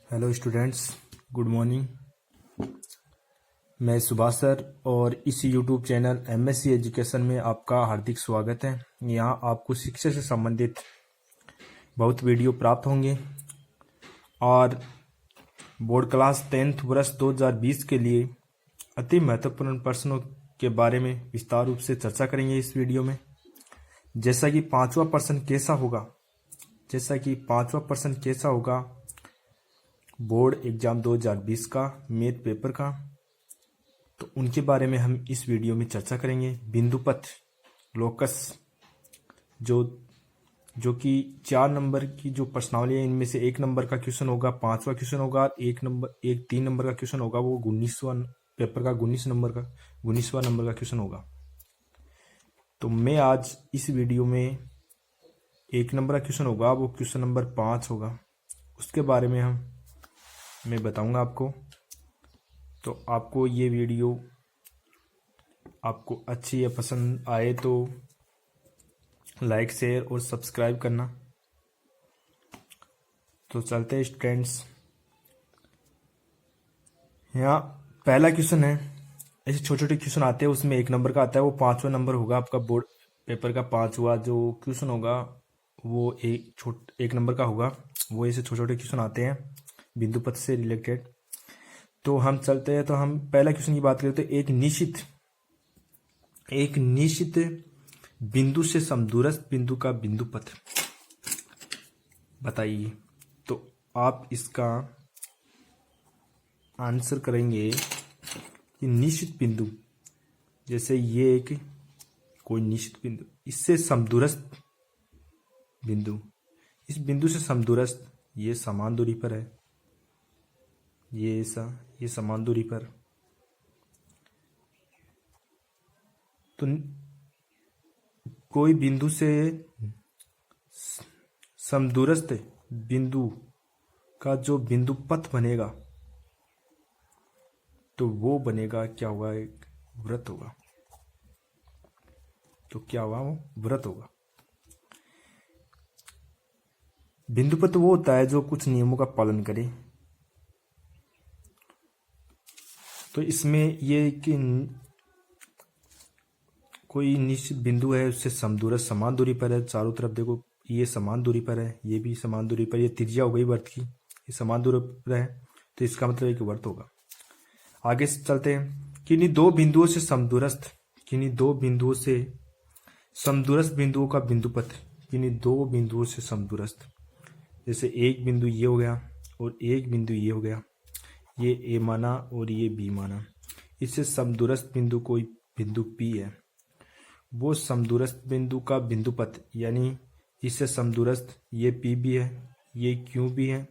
Hello students, good morning. मैं Subhash sir और इस यूट्यूब चैनल एमएससी एजुकेशन में आपका हार्दिक स्वागत है। यहाँ आपको शिक्षा से संबंधित बहुत वीडियो प्राप्त होंगे और बोर्ड क्लास 10th वर्ष 2020 के लिए अति महत्वपूर्ण प्रश्नों के बारे में विस्तार रूप से चर्चा करेंगे इस वीडियो में। जैसा कि पांचवा प्रश्न कैसा होगा बोर्ड एग्जाम 2020 का मैथ पेपर का, तो उनके बारे में हम इस वीडियो में चर्चा करेंगे। बिंदुपथ लोकस जो कि 4 नंबर की जो प्रश्नावली है, इनमें से 1 नंबर का क्वेश्चन होगा, 5वां क्वेश्चन होगा, 3 नंबर का क्वेश्चन होगा, वो 19वां पेपर का 19वां नंबर का क्वेश्चन होगा। तो मैं आज इस वीडियो में 1 नंबर का क्वेश्चन होगा, वो क्वेश्चन नंबर 5 होगा, उसके बारे में मैं बताऊंगा आपको। तो आपको ये वीडियो आपको अच्छी या पसंद आए तो लाइक, शेयर और सब्सक्राइब करना। तो चलते हैं स्टूडेंट्स। यहाँ पहला क्वेश्चन है, ऐसे छोटे छोटे क्वेश्चन आते हैं, उसमें 1 नंबर का आता है, वो 5वां नंबर होगा आपका। बोर्ड पेपर का 5वां जो क्वेश्चन होगा वो 1 नंबर का होगा। वो ऐसे छोटे छोटे क्वेश्चन आते हैं बिंदुपथ से रिलेटेड। तो हम चलते हैं, तो हम पहला क्वेश्चन की बात करें तो एक निश्चित बिंदु से समदूरस्थ बिंदु का बिंदुपथ बताइए। तो आप इसका आंसर करेंगे कि निश्चित बिंदु, जैसे ये एक कोई निश्चित बिंदु, इससे समदूरस्थ बिंदु, इस बिंदु से समदूरस्थ, ये समान दूरी पर है, ये समान दूरी पर। तो कोई बिंदु से समदूरस्थ बिंदु का जो बिंदु पथ बनेगा, तो वो बनेगा क्या होगा, एक वृत्त होगा। तो क्या होगा, वो वृत्त होगा। बिंदुपथ वो होता है जो कुछ नियमों का पालन करे। तो इसमें ये कि कोई निश्चित बिंदु है, उससे समदूरस्थ, समान दूरी पर है, चारों तरफ देखो, ये समान दूरी पर है, ये भी समान दूरी पर, ये त्रिज्या हो गई वर्त की, ये समान दूरी पर है, तो इसका मतलब एक वर्त होगा। आगे चलते हैं। किन्हीं दो बिंदुओं से समदूरस्थ बिंदुओं का बिंदुपथ, किन्हीं 2 बिंदुओं से समदूरस्थ, जैसे एक बिंदु ये हो गया और एक बिंदु ये हो गया, ये ए माना और ये बी माना, इससे समदूरस्थ बिंदु कोई बिंदु पी है, वो समदूरस्थ बिंदु का बिंदुपथ, यानी इससे समदूरस्थ ये पी भी है, ये क्यू भी है,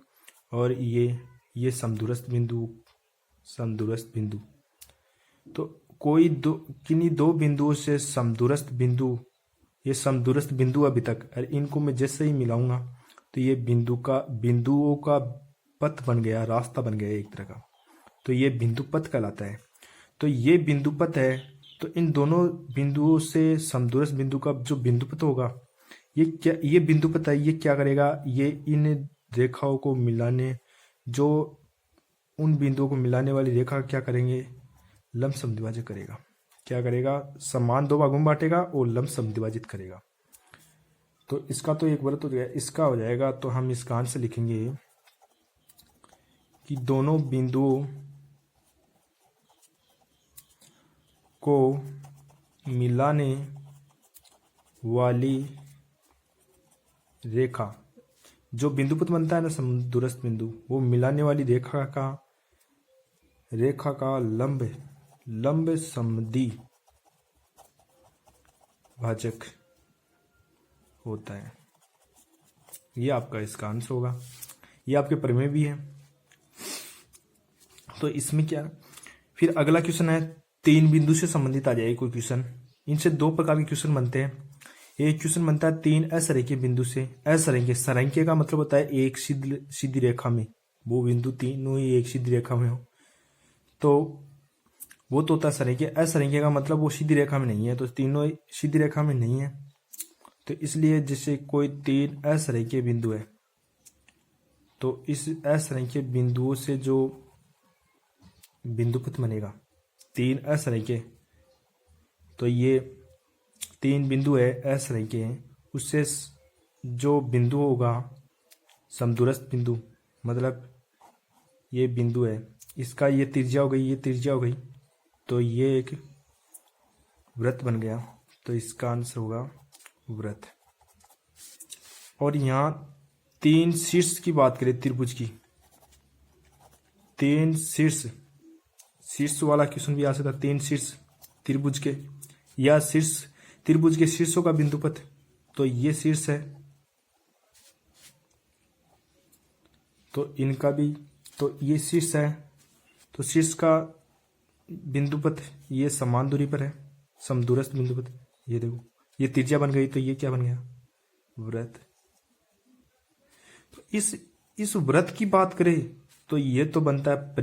और ये समदूरस्थ बिंदु। तो किन्हीं 2 बिंदुओं से समदूरस्थ बिंदु, ये समदूरस्थ बिंदु अभी तक, और इनको मैं जैसे ही मिलाऊंगा तो ये बिंदुओं का पथ बन गया, रास्ता बन गया एक तरह का, तो ये बिंदुपथ कहलाता है। तो ये बिंदुपथ है, तो इन दोनों बिंदुओं से समदूरस्थ बिंदु का जो बिंदुपथ होगा, ये बिंदुपथ है, ये क्या करेगा, ये इन रेखाओं को मिलाने, जो उन बिंदुओं को मिलाने वाली रेखा क्या करेंगे, लंब समद्विभाजक करेगा। क्या करेगा, समान 2 भागों में बांटेगा और लंब समद्विभाजित करेगा। तो इसका तो एक वृत्त हो गया, इसका हो जाएगा। तो हम इसका आंसर लिखेंगे कि दोनों बिंदुओं को मिलाने वाली रेखा, जो बिंदुपथ बनता है ना समदूरस्थ बिंदु, वो मिलाने वाली रेखा का लंब समद्विभाजक होता है। ये आपका इसका आंसर होगा। ये आपके प्रमेय भी है। तो इसमें क्या, फिर अगला क्वेश्चन है, 3 बिंदु से संबंधित आ जाएगा कोई क्वेश्चन। इनसे 2 प्रकार के क्वेश्चन बनते हैं। एक क्वेश्चन बनता है 3 असरेखीय बिंदु से। संरेखीय का मतलब होता है एक सीधी रेखा में, वो बिंदु तीनों ही एक सीधी रेखा में हो, तो वो तो होता है संरेखीय। असंरेखीय का मतलब वो सीधी रेखा में नहीं है, तो तीनों सीधी रेखा में नहीं है, है। तो इसलिए जैसे कोई 3 असंरेखीय बिंदु है, तो इस असंख्य बिंदुओं से जो बिंदुपथ बनेगा, 3 असंख्य, तो ये 3 बिंदु है असंख्य हैं, उससे जो बिंदु होगा समदूरस्थ बिंदु, मतलब ये बिंदु है, इसका ये त्रिज्या हो गई, ये त्रिज्या हो गई, तो ये एक वृत्त बन गया। तो इसका आंसर होगा वृत्त। और यहाँ 3 शीर्ष की बात करें त्रिभुज की, 3 शीर्ष वाला क्वेश्चन भी आ सकता है। 3 शीर्ष त्रिभुज के, या शीर्ष त्रिभुज के शीर्षों का बिंदुपथ, तो ये शीर्ष है, तो इनका भी, तो ये शीर्ष है, तो शीर्ष का बिंदुपथ ये समान दूरी पर है, समदूरस्थ बिंदुपथ। ये देखो ये त्रिज्या बन गई, तो ये क्या बन गया, वृत्त। तो इस वृत्त की बात करें तो ये तो बनता है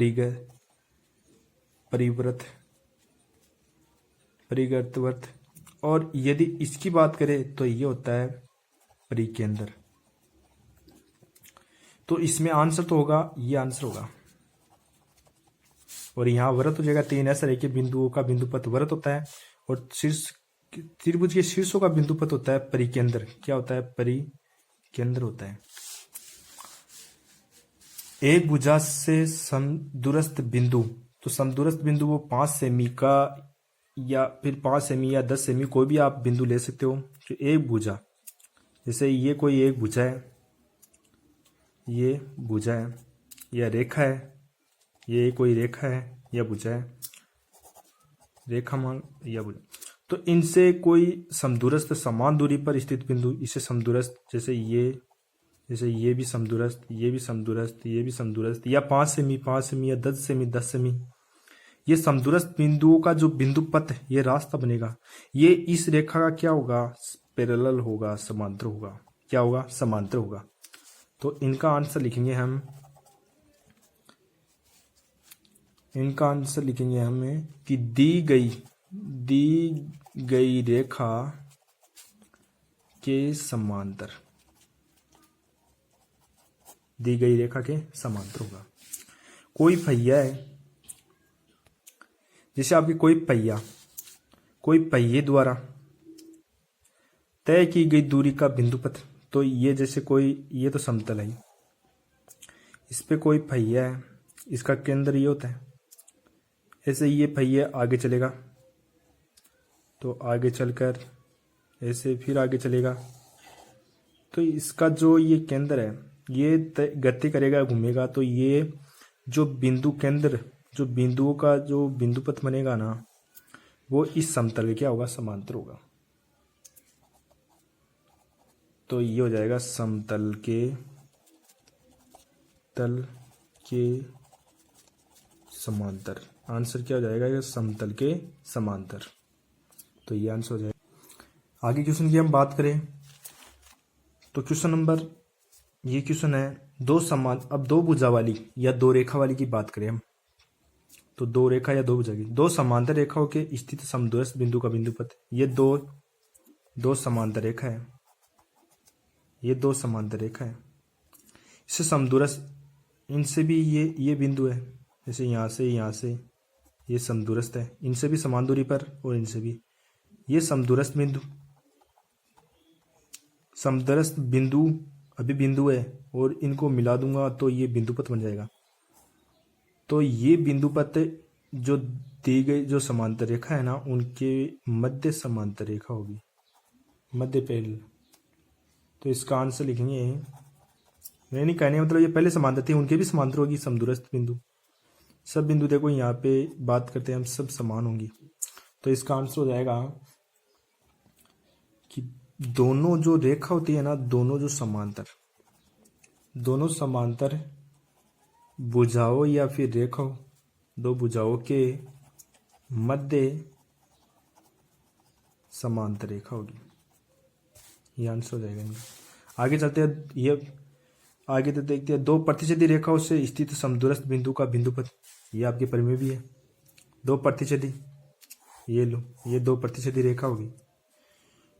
परिवृत्त, परिगत वृत्त। और यदि इसकी बात करें तो ये होता है परिकेंद्र। तो इसमें आंसर तो होगा, ये आंसर होगा। और यहाँ वृत्त हो जाएगा, 3 ऐसे के बिंदुओं का बिंदुपथ वृत्त होता है, और शीर्ष त्रिभुज के शीर्षों का बिंदुपथ होता है परिकेंद्र। क्या होता है, परिकेंद्र होता है। एक भुजा से समदूरस्थ बिंदु, तो समदूरस्थ बिंदु वो 5 सेमी का, या फिर 5 सेमी या 10 सेमी, कोई भी आप बिंदु ले सकते हो। तो एक भुजा, जैसे ये कोई एक भुजा है, ये भुजा है या रेखा है, ये कोई रेखा है या भुजा है, रेखा मान या भुजा, तो इनसे कोई समदूरस्थ समान दूरी पर स्थित बिंदु, इसे समदूरस्थ, जैसे ये भी समदूरस्थ, ये भी समदूरस्थ, ये भी समदूरस्थ, या 5 सेमी 5 सेमी या 10 सेमी 10 सेमी, ये समदूरस्थ बिंदुओं का जो बिंदुपथ ये रास्ता बनेगा, ये इस रेखा का क्या होगा, पैरेलल होगा, समांतर होगा। क्या होगा, समांतर होगा। तो इनका आंसर लिखेंगे हम, इनका आंसर लिखेंगे हमें कि दी गई रेखा के समांतर, दी गई रेखा के समांतर होगा। कोई पहिया है, जैसे आपकी कोई पहिए द्वारा तय की गई दूरी का बिंदुपथ, तो ये जैसे कोई, ये तो समतल है, इस पे कोई पहिया है, इसका केंद्र ये होता है, ऐसे ये पहिया आगे चलेगा, तो आगे चलकर ऐसे फिर आगे चलेगा, तो इसका जो ये केंद्र है ये गति करेगा, घूमेगा, तो ये जो बिंदु केंद्र, जो बिंदुओं का जो बिंदुपथ बनेगा ना, वो इस समतल के क्या होगा, समांतर होगा। तो ये हो जाएगा समतल के तल के समांतर। आंसर क्या हो जाएगा, ये समतल के समांतर। तो ये आंसर हो जाएगा। आगे क्वेश्चन की हम बात करें तो क्वेश्चन नंबर, ये क्वेश्चन है अब दो भुजा वाली या 2 रेखा वाली की बात करें हम, तो 2 रेखा या 2 भुजा की, 2 समांतर रेखाओं के स्थित समदूरस्थ बिंदु का बिंदुपथ, ये दो समांतर रेखा है, ये 2 समांतर रेखा है, इससे समदूरस्थ, इनसे भी ये बिंदु है, जैसे यहाँ से ये समदूरस्थ है, इनसे भी समान दूरी पर, और इनसे भी, ये समदूरस्थ बिंदु अभी बिंदु है, और इनको मिला दूंगा तो ये बिंदुपथ बन जाएगा। तो ये बिंदुपथ जो दी गई जो समांतर रेखा है ना, उनके मध्य समांतर रेखा होगी, मध्य पैरेलल। तो इसका आंसर लिखेंगे, मैं नहीं कहने मतलब ये पहले समांतर थे, उनके भी समांतर होगी समदूरस्थ बिंदु। सब बिंदु देखो यहाँ पे बात करते हैं हम, सब समान होंगी। तो इसका आंसर हो जाएगा कि दोनों जो रेखा होती है ना, दोनों समांतर भुजाओं या फिर रेखाओं, 2 भुजाओं के मध्य समांतर रेखा होगी। ये आंसर हो जाएगा इनका। आगे चलते हैं, ये आगे तो देखते हैं 2 प्रतिच्छेदी रेखाओं से स्थित समदूरस्थ बिंदु का बिंदुपथ। ये आपके परिमेय भी है, 2 प्रतिच्छेदी, ये लो, ये 2 प्रतिच्छेदी रेखा होगी,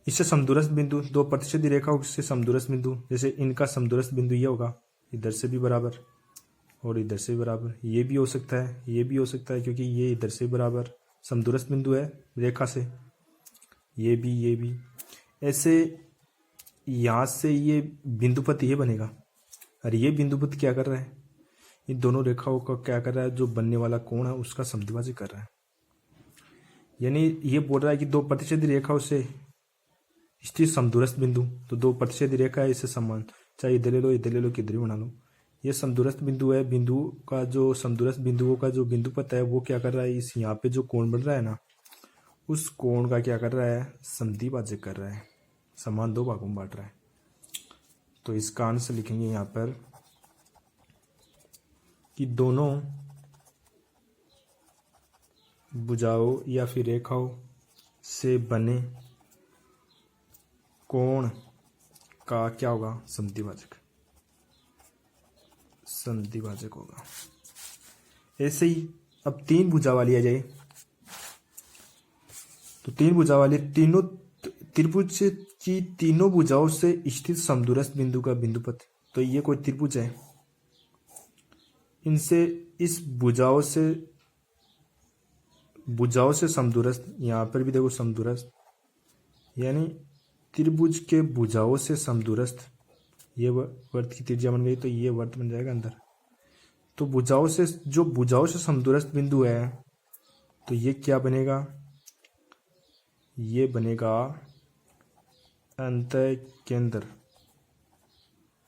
इससे समदूरस्थ बिंदु, 2 प्रतिच्छेदी रेखाओं से समदूरस्थ बिंदु, जैसे इनका समदूरस्थ बिंदु ये होगा, इधर से भी बराबर और इधर से भी बराबर। ये भी हो सकता है, ये भी हो सकता है, क्योंकि ये इधर से बराबर समदूरस्थ बिंदु है रेखा से। ये भी ऐसे यहाँ से ये बिंदुपथ ये बनेगा और ये बिंदुपथ क्या कर रहा है, इन दोनों रेखाओं का क्या कर रहा है, जो बनने वाला कोण है उसका समद्विभाजक कर रहा है। यानी ये बोल रहा है कि दो प्रतिच्छेदी रेखाओं से स्थित समदूरस्थ बिंदु, तो दो प्रतिच्छेदी रेखा है इससे समान, चाहे इधर ले लो इधर ले लो किधर भी बना लो, ये समदूरस्थ बिंदु है। बिंदु का जो समदूरस्थ बिंदुओं का जो बिंदुपथ है वो क्या कर रहा है, इस यहाँ पे जो कोण बन रहा है ना, उस कोण का क्या कर रहा है, समद्विभाजक कर रहा है, समान दो भागों में बांट रहा है। तो इसका आंसर लिखेंगे यहाँ पर कि दोनों भुजाओं या फिर रेखाओं से बने कोण का क्या होगा, समद्विभाजक होगा। ऐसे ही अब तीन भुजा वाली आ जाए, तो तीन भुजा वाली तीनों त्रिभुज की तीनों भुजाओं से स्थित समदूरस्थ बिंदु का बिंदुपथ, तो ये कोई त्रिभुज है, इनसे इस भुजाओं से समदूरस्थ, यहाँ पर भी देखो समदूरस्थ, यानी त्रिभुज के भुजाओं से समदूरस्थ, ये वर्त की त्रिज्या बन गई तो ये वर्त बन जाएगा अंदर। तो भुजाओं से समदूरस्थ बिंदु है, तो ये क्या बनेगा, ये बनेगा अंतःकेंद्र।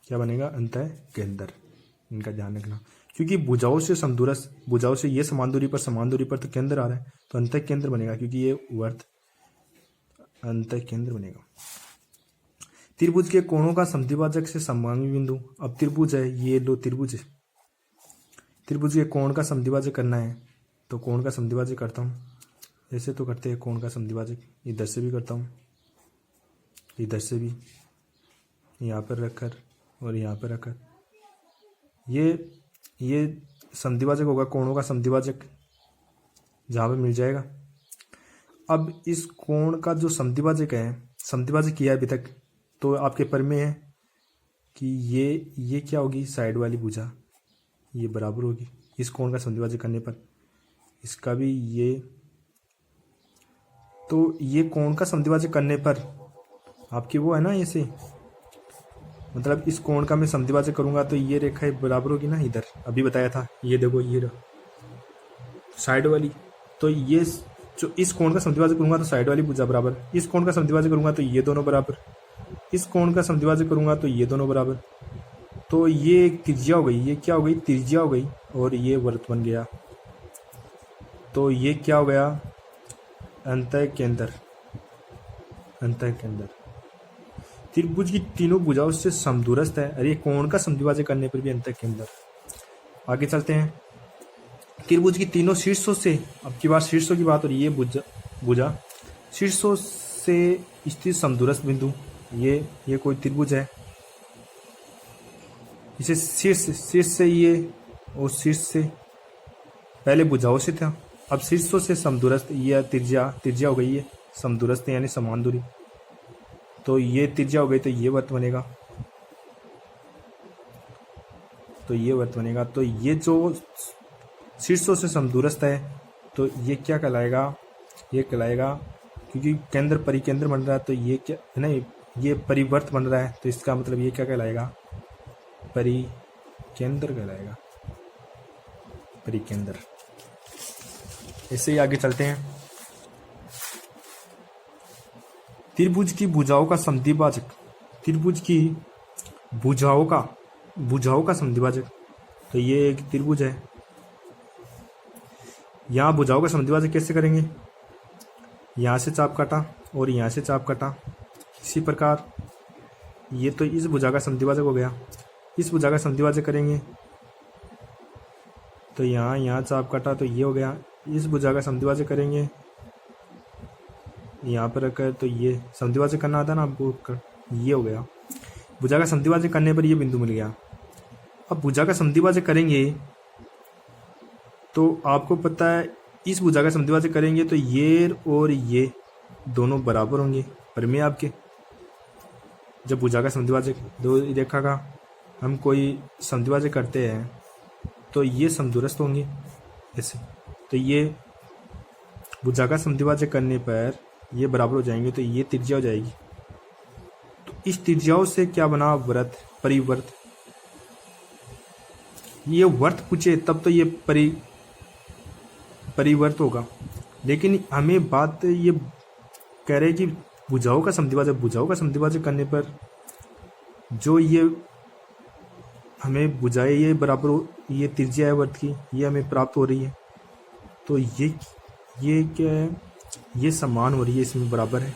क्या बनेगा, अंतःकेंद्र। इनका ध्यान रखना, क्योंकि भुजाओं से समदूरस्थ, भुजाओं से ये समान दूरी पर तो केंद्र आ रहा है, तो अंतःकेंद्र बनेगा, क्योंकि ये वर्त अंतःकेंद्र बनेगा। त्रिभुज के कोणों का समद्विभाजक से समगामी बिंदु, अब त्रिभुज है, ये लो त्रिभुज है, त्रिभुज के कोण का समद्विभाजक करना है, तो कोण का समद्विभाजक करता हूँ, ऐसे तो करते हैं कोण का समद्विभाजक, इधर से भी करता हूँ, इधर से भी, यहाँ पर रखकर और यहाँ पर रखकर, ये समद्विभाजक होगा, कोणों का समद्विभाजक जहाँ पे मिल जाएगा। अब इस कोण का जो समद्विभाजक है, समद्विभाजक किया है अभी तक, तो आपके प्रमेय है कि ये क्या होगी, साइड वाली भुजा ये बराबर होगी इस कोण का समद्विभाजक करने पर, इसका भी ये, तो ये कोण का समद्विभाजक करने पर आपकी वो है ना, ऐसे मतलब इस कोण का मैं समद्विभाजक करूंगा तो ये रेखा बराबर होगी ना, इधर अभी बताया था, ये देखो ये साइड वाली, तो ये जो इस कोण का समद्विभाजक करूंगा तो साइड वाली भुजा बराबर, इस कोण का समद्विभाजक करूंगा तो ये दोनों बराबर, इस कोण का समद्विभाजक करूंगा तो ये दोनों बराबर, तो ये एक त्रिज्या हो गई, ये क्या हो गई, त्रिज्या हो गई, और ये वृत्त बन गया, तो ये क्या हो गया, अंतःकेंद्र। त्रिभुज की तीनों भुजाओं से समदूरस्थ है, अरे कोण का समद्विभाजक करने पर भी अंतःकेंद्र। आगे चलते हैं, त्रिभुज की तीनों शीर्षों से, अब की बात शीर्षों की बात हो रही है, भुजा शीर्षों से स्थित समदूरस्थ बिंदु, ये कोई त्रिभुज है, इसे शीर्ष से ये, और शीर्ष से पहले भुजाओं से था, अब शीर्षों से समदूरस्थ, ये त्रिज्या हो गई है, समदूरस्थ यानी समान दूरी, तो ये त्रिज्या हो गई, तो ये वृत्त बनेगा, तो ये जो शीर्षों से समदूरस्थ है, तो ये क्या कहलाएगा, ये कहलाएगा, क्योंकि केंद्र परिकेंद्र बन रहा है, तो ये क्या नहीं, ये परिवर्त बन रहा है, तो इसका मतलब ये क्या कहलाएगा, परिकेंद्र कहलाएगा, परिकेंद्र। इससे ही आगे चलते हैं, त्रिभुज की भुजाओं का समद्विभाजक, त्रिभुज की भुजाओं का समद्विभाजक, तो ये एक त्रिभुज है, यहाँ भुजाओं का समद्विभाजक कैसे करेंगे, यहाँ से चाप काटा और यहाँ से चाप काटा, इसी प्रकार ये तो इस भुजा का समद्विभाजक हो गया, इस भुजा का समद्विभाजक करेंगे तो यहाँ चाप काटा, तो ये हो गया, इस भुजा का समद्विभाजक करेंगे यहाँ पर रखकर, तो ये समद्विभाजक करना आता ना आपको, ये हो गया, भुजा का समद्विभाजक करने पर ये बिंदु मिल गया। अब भुजा का समद्विभाजक करेंगे तो आपको पता है, इस भुजा का समद्विभाजक करेंगे तो ये और ये दोनों बराबर होंगे, प्रमेय आपके, जब भुजा का समद्विभाजक दो रेखा का हम कोई समद्विभाजक करते हैं तो ये समदूरस्थ होंगे ऐसे, तो ये भुजाकार समद्विभाजक करने पर ये बराबर हो जाएंगे, तो ये त्रिज्या हो जाएगी। तो इस त्रिज्याओं से क्या बना, वृत्त, परिवर्त। ये वर्त पूछे तब तो ये परिवर्त होगा, लेकिन हमें बात ये कह रहे हैं कि भुजाओं का समद्विभाजक करने पर जो ये हमें भुजाएं ये बराबर ये त्रिज्या है वर्त की, ये हमें प्राप्त हो रही है। तो ये क्या है, ये समान हो रही है, इसमें बराबर है,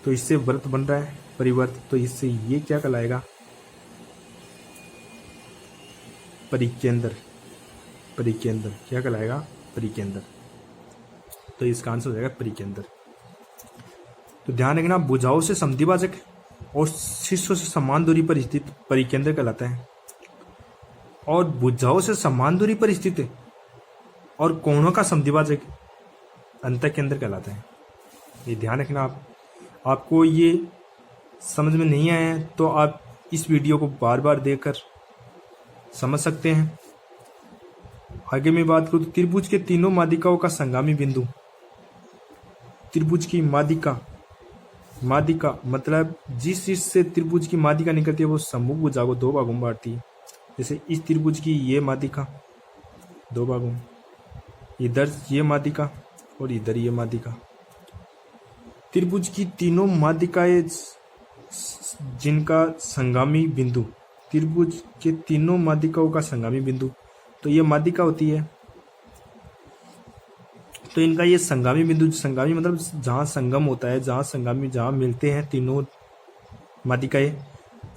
तो इससे वर्त बन रहा है परिवर्त। तो इससे ये क्या कहलाएगा, परिकेंद्र। क्या कहलाएगा, परिकेंद्र। तो इसका आंसर हो जाएगा परिकेंद्र। तो ध्यान रखना, भुजाओं से समद्विभाजक और शीर्षों से समान दूरी पर स्थित परिकेंद्र कहलाता है, और भुजाओं से समान दूरी पर स्थित और कोणों का समद्विभाजक अंतःकेंद्र कहलाता है। ये ध्यान रखना। आपको ये समझ में नहीं आया है तो आप इस वीडियो को बार बार देखकर समझ सकते हैं। आगे मैं बात करूँ तो त्रिभुज के तीनों माध्यिकाओं का संगामी बिंदु। त्रिभुज की माध्यिका मतलब जिस चीज से त्रिभुज की माध्यिका निकलती है वो सम्मुख भुजा को दो भागों में बांटती है। जैसे इस त्रिभुज की ये माध्यिका दो भागों, इधर ये माध्यिका और इधर ये माध्यिका। त्रिभुज की तीनों माध्यिकाएं जिनका संगामी बिंदु, त्रिभुज के तीनों माध्यिकाओं का संगामी बिंदु, तो ये माध्यिका होती है। तो इनका ये संगामी बिंदु, संगामी मतलब जहाँ संगम होता है, जहाँ मिलते हैं तीनों माध्यिकाएं,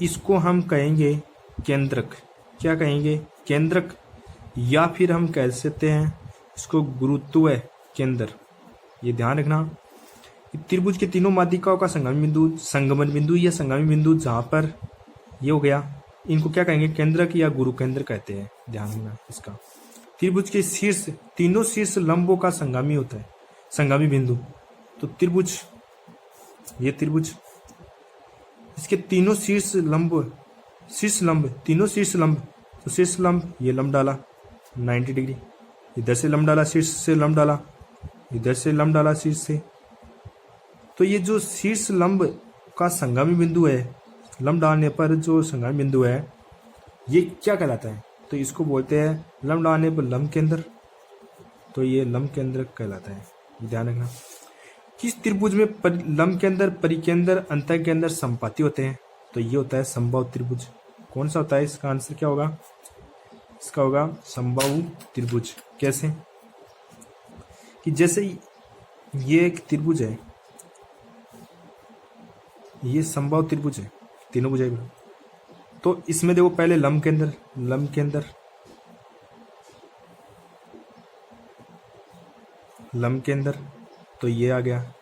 इसको हम कहेंगे केंद्रक। क्या कहेंगे, केंद्रक, या फिर हम कह सकते हैं इसको गुरुत्व केंद्र। ये ध्यान रखना, त्रिभुज के तीनों माध्यिकाओं का संगमन बिंदु या संगामी बिंदु जहाँ पर ये हो गया, इनको क्या कहेंगे, केंद्रक या गुरु केंद्र कहते हैं। ध्यान रखना इसका। त्रिभुज के शीर्ष, तीनों शीर्ष लंबों का संगामी होता है, संगामी बिंदु। तो त्रिभुज, ये त्रिभुज, इसके तीनों शीर्ष लंब, तीनों शीर्ष लंब, तो शीर्ष लंब ये लंब डाला 90 डिग्री, इधर से लंब डाला, शीर्ष से लंब डाला, इधर से लंब डाला शीर्ष से। तो ये जो शीर्ष लंब का संगामी बिंदु है, लंब डालने पर जो संगामी बिंदु है, ये क्या कहलाता है, तो इसको बोलते हैं लंब डालने पर लंब केंद्र। तो ये लंब केंद्र कहलाता है। ध्यान रखना, किस त्रिभुज में लंब केंद्र, परिकेंद्र, अंतःकेंद्र, संपाती होते हैं, तो ये होता है समबाहु त्रिभुज। कौन सा होता है, इसका आंसर क्या होगा, इसका होगा समबाहु त्रिभुज। कैसे, कि जैसे ये एक त्रिभुज है, ये समबाहु त्रिभुज है, तीनों भुजाएं, तो इसमें देखो पहले लंब केंद्र, तो ये आ गया।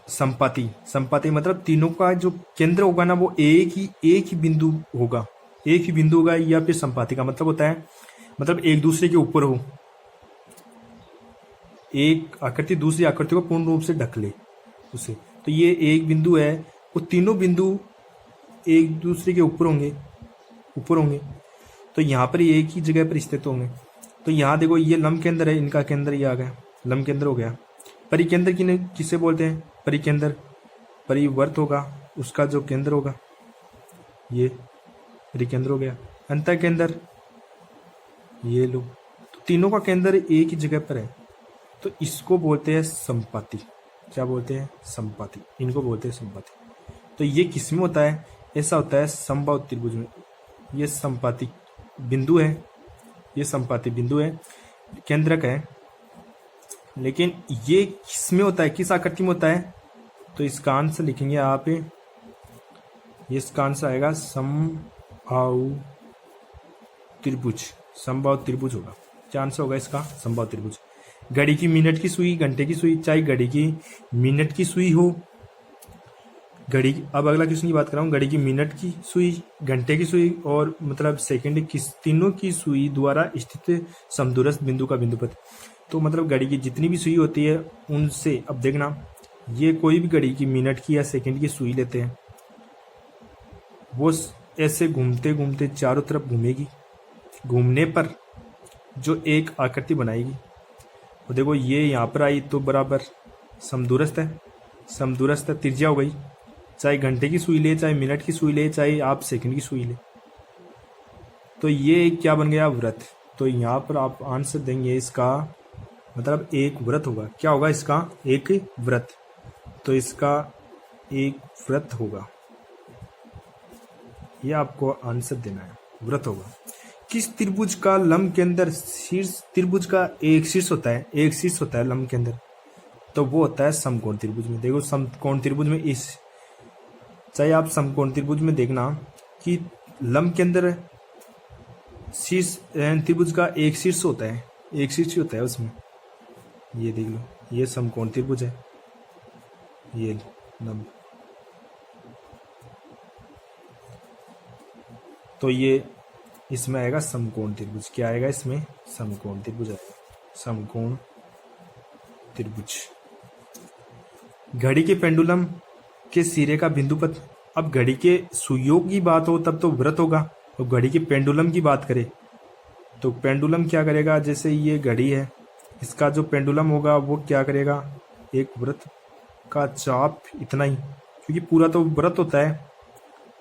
संपाती मतलब तीनों का जो केंद्र होगा ना वो एक ही बिंदु होगा, या फिर संपाती का मतलब होता है, मतलब एक दूसरे के ऊपर हो, एक आकृति दूसरी आकृति को पूर्ण रूप से ढक ले उसे। तो ये एक बिंदु है, वो तीनों बिंदु एक दूसरे के ऊपर होंगे, तो यहाँ पर एक ही जगह पर स्थित होंगे। तो यहाँ देखो ये लंब केंद्र है, इनका केंद्र ये आ गया, लंब केंद्र हो गया। परिकेंद्र किसे बोलते हैं, परिकेंद्र, परिवर्त होगा, उसका जो केंद्र होगा ये परिकेंद्र हो गया। अंतःकेंद्र, ये लो, तो तीनों का केंद्र एक ही जगह पर है, तो इसको बोलते हैं संपाती। क्या बोलते हैं, संपाती, इनको बोलते हैं संपाती। तो ये किसमें होता है, ऐसा होता है समबाहु त्रिभुज में। ये संपाती बिंदु है, ये संपाती बिंदु है, केंद्रक है, लेकिन ये किसमें होता है, किस आकृति में होता है, तो इसका आंसर लिखेंगे आप, ये इसका आंसर आएगा समबाहु त्रिभुज होगा। क्या आंसर होगा इसका, समबाहु त्रिभुज। घड़ी की मिनट की सुई, घंटे की सुई, चाहे घड़ी की मिनट की सुई हो, अब अगला क्वेश्चन की बात कर रहा हूँ, घड़ी की मिनट की सुई, घंटे की सुई और मतलब सेकंड की, तीनों की सुई द्वारा स्थित समदूरस्थ बिंदु का बिंदुपथ। तो मतलब घड़ी की जितनी भी सुई होती है उनसे, अब देखना, ये कोई भी घड़ी की मिनट की या सेकंड की सुई लेते हैं, वो ऐसे घूमते घूमते चारों तरफ घूमेगी, घूमने पर जो एक आकृति बनाएगी। और देखो ये यहाँ पर आई तो बराबर समदूरस्थ है, समदूरस्थ त्रिज्या हो गई। चाहे घंटे की सुई ले, चाहे मिनट की सुई ले, चाहे आप सेकंड की सुई ले, तो ये क्या बन गया? वृत्त। तो यहाँ पर आप आंसर देंगे इसका मतलब एक वृत्त होगा। क्या होगा इसका? एक वृत्त। तो इसका एक वृत्त होगा, ये आपको आंसर देना है, वृत्त होगा। किस त्रिभुज का लंब के अंदर शीर्ष, त्रिभुज का एक शीर्ष होता है, एक शीर्ष होता है लंब के अंदर, तो वो होता है समकोण त्रिभुज में। देखो समकोण त्रिभुज में इस, चाहे आप समकोण त्रिभुज में देखना कि लंब के अंदर शीर्ष त्रिभुज का एक शीर्ष होता है, एक शीर्ष ही होता है उसमें। ये देख लो, ये समकोण त्रिभुज है, ये लंब, तो ये इसमें आएगा समकोण त्रिभुज। क्या आएगा इसमें? समकोण त्रिभुज आएगा, समकोण त्रिभुज। घड़ी के पेंडुलम के सिरे का बिंदु पथ। अब घड़ी के सुइयों की बात हो तब तो वृत्त होगा, और घड़ी के पेंडुलम की बात करें तो पेंडुलम क्या करेगा? जैसे ये घड़ी है, इसका जो पेंडुलम होगा वो क्या करेगा? एक वृत्त का चाप इतना ही, क्योंकि पूरा तो वृत्त होता है,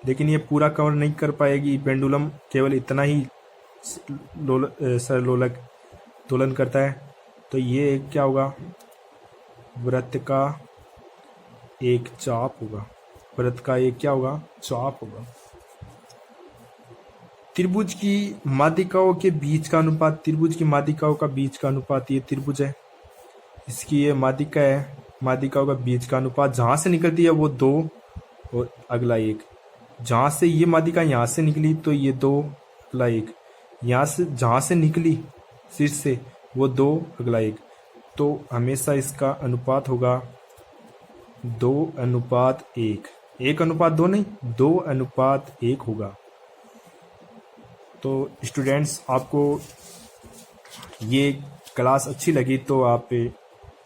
लेकिन ये पूरा कवर नहीं कर पाएगी। पेंडुलम केवल इतना ही सरलोलक दोलन करता है। तो ये क्या होगा? वृत्त का एक चाप होगा, वृत्त का एक क्या होगा? चाप होगा। त्रिभुज की माध्यिकाओं के बीच का अनुपात, त्रिभुज की माध्यिकाओं का बीच का अनुपात, ये त्रिभुज है, इसकी ये माध्यिका है, माध्यिकाओं का बीच का अनुपात जहां से निकलती है वो 2 और अगला 1। जहां से ये माध्यिका यहाँ से निकली तो ये 2 अगला 1, यहाँ से जहां से निकली शीर्ष से वो 2 अगला 1। तो हमेशा इसका अनुपात होगा 2:1, 1:2 नहीं, 2:1 होगा। तो स्टूडेंट्स, आपको ये क्लास अच्छी लगी तो आप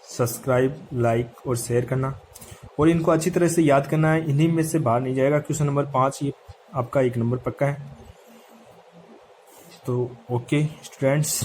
सब्सक्राइब, लाइक और शेयर करना, और इनको अच्छी तरह से याद करना है, इन्हीं में से बाहर नहीं जाएगा। क्वेश्चन नंबर 5 ये आपका 1 नंबर पक्का है। तो ओके स्टूडेंट्स।